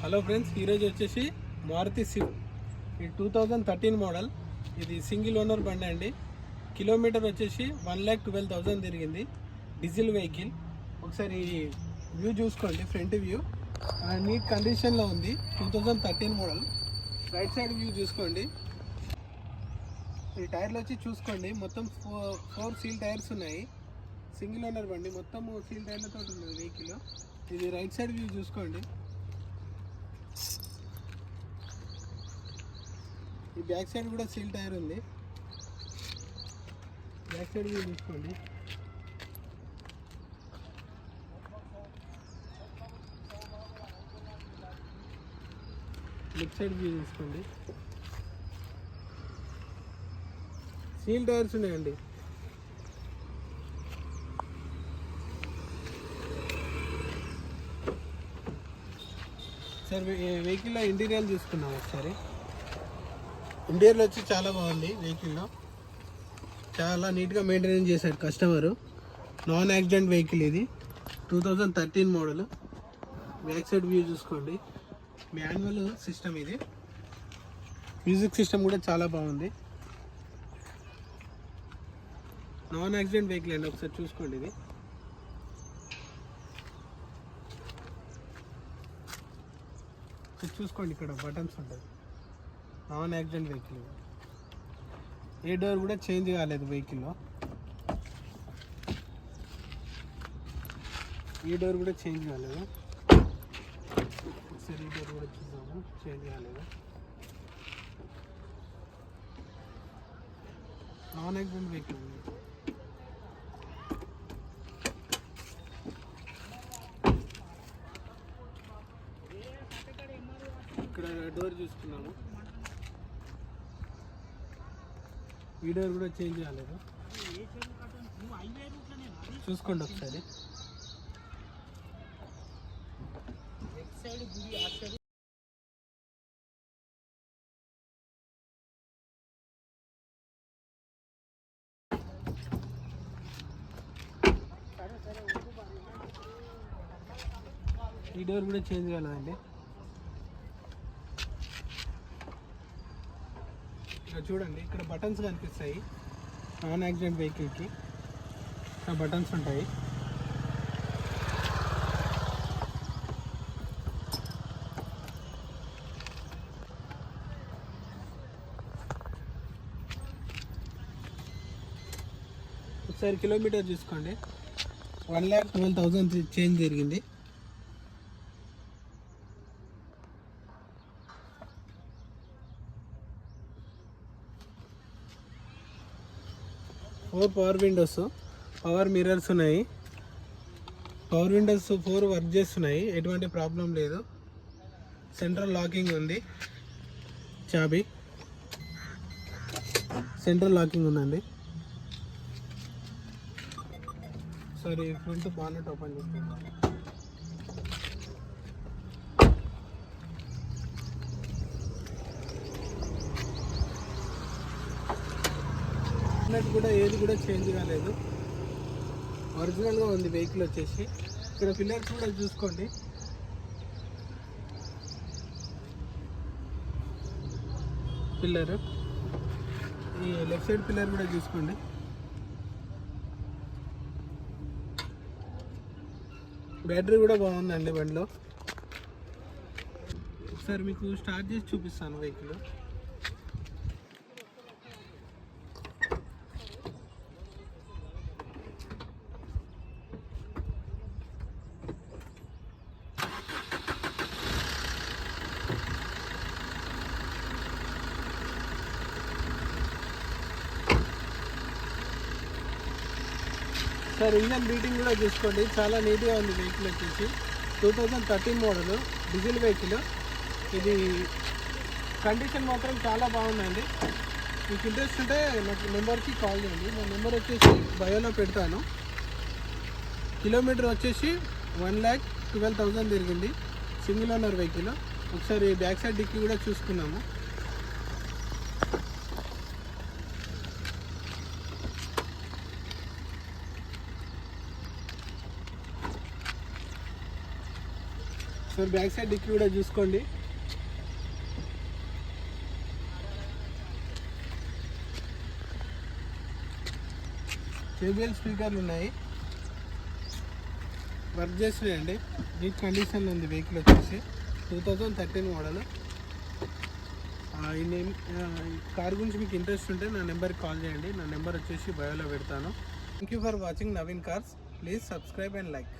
Hello friends, ఈరోజు వచ్చేసి Maruti Swift ఇది 2013 మోడల్. ఇది సింగిల్ ఓనర్ బండి అండి. కిలోమీటర్ వచ్చేసి 1,12,000 తిరిగింది. Diesel vehicle. ఒకసారి వ్యూ చూసుకోండి, ఫ్రంట్ వ్యూ నీట్ కండిషన్లో ఉంది. 2013 మోడల్. రైట్ సైడ్ వ్యూ చూసుకోండి. ఈ టైర్లు వచ్చి చూసుకోండి, మొత్తం 4 సీల్ టైర్స్ ఉన్నాయి. సింగిల్ ఓనర్ బండి, మొత్తం సీల్ టైర్లతో ఉంది వెహికల్. ఇది రైట్ సైడ్ వ్యూ చూసుకోండి. ఈ బ్యాక్ సైడ్ కూడా సీల్ టైర్ ఉంది. బ్యాక్ సైడ్ వ్యూ చూసుకోండి. లెఫ్ట్ సైడ్ వ్యూ చూసుకోండి. సీల్ టైర్స్ ఉన్నాయండి. సార్ వెహికల్లో ఇంటీరియర్ చూసుకున్నాం ఒకసారి. ఇంటీరియర్ వచ్చి చాలా బాగుంది. వెహికల్లో చాలా నీట్గా మెయింటెనెన్స్ చేశారు కస్టమరు. నాన్ యాక్సిడెంట్ వెహికల్ ఇది. 2013 మోడల్. బ్యాక్ సైడ్ వ్యూ చూసుకోండి. మాన్యువల్ సిస్టమ్ ఇది. మ్యూజిక్ సిస్టమ్ కూడా చాలా బాగుంది. నాన్ యాక్సిడెంట్ వెహికల్ అండి, ఒకసారి చూసుకోండి. ఇది చూసుకోండి, ఇక్కడ బటన్స్ ఉంటాయి. Non accident vehicle. ఏ డోర్ కూడా చేంజ్ కాలేదు వెహికల్లో. ఈ డోర్ కూడా చేంజ్ కాలేదు. ఒకసారి ఈ డోర్ కూడా చూద్దాము, చేంజ్ కాలేదు. Non accident vehicle. ఇక్కడ డోర్ చూసుకున్నాము. ఈ డోర్ కూడా చేంజ్ కాలేదు. చూసుకోండి ఒకసారి. ఈ డోర్ కూడా చేంజ్ కాలేదండి. ఇక్కడ చూడండి, ఇక్కడ బటన్స్ కనిపిస్తాయి. నాన్ యాక్సిడెంట్ వెహికల్కి ఇక్కడ బటన్స్ ఉంటాయి. ఒకసారి కిలోమీటర్ చూసుకోండి. 1,12,000 చేంజ్ జరిగింది. పవర్ విండోస్, పవర్ మిర్రర్స్ ఉన్నాయి. పవర్ విండోస్ 4 వర్క్ చేస్తున్నాయి, ఎటువంటి ప్రాబ్లం లేదు. సెంట్రల్ లాకింగ్ ఉంది. చాబీ సెంట్రల్ లాకింగ్ ఉందండి. సారీ, ఫ్రంట్ బానెట్ ఓపెన్ చేస్తున్నాను. కూడా ఏది కూడా చేంజ్ కాలేదు, ఒరిజినల్గా ఉంది వెహికల్ వచ్చేసి. ఇక్కడ పిల్లర్స్ కూడా చూసుకోండి. పిల్లర్, ఈ లెఫ్ట్ సైడ్ పిల్లర్ కూడా చూసుకోండి. బ్యాటరీ కూడా బాగుందండి బండిలో. ఒకసారి మీకు స్టార్ట్ చేసి చూపిస్తాను వెహికల్. సార్ ఇంజన్ బీటింగ్ కూడా చూసుకోండి, చాలా నీట్గా ఉంది వెహికల్ వచ్చేసి. 2013 మోడల్ డీజిల్ వెహికల్. ఇది కండిషన్ మాత్రం చాలా బాగుందండి. మీకు ఇంట్రెస్ట్ ఉంటే నాకు నెంబర్కి కాల్ చేయండి. నా నెంబర్ వచ్చేసి బయోలో పెడతాను. కిలోమీటర్ వచ్చేసి 1,12,000 తిరిగింది. Single owner vehicle. ఒకసారి బ్యాక్ సైడ్ డిక్కీ కూడా చూసుకున్నాము. సార్ బ్యాక్ సైడ్ డిక్కీ కూడా చూసుకోండి. JBL స్పీకర్లు ఉన్నాయి, వర్క్ చేస్తున్నాయండి, నీట్ కండిషన్లో ఉంది. వెహికల్ వచ్చేసి 2013 మోడల్. ఈ కార్ గురించి మీకు ఇంట్రెస్ట్ ఉంటే నా నెంబర్కి కాల్ చేయండి. నా నెంబర్ వచ్చేసి బయోలో పెడతాను. Thank you for watching Naveen cars. Please subscribe and like.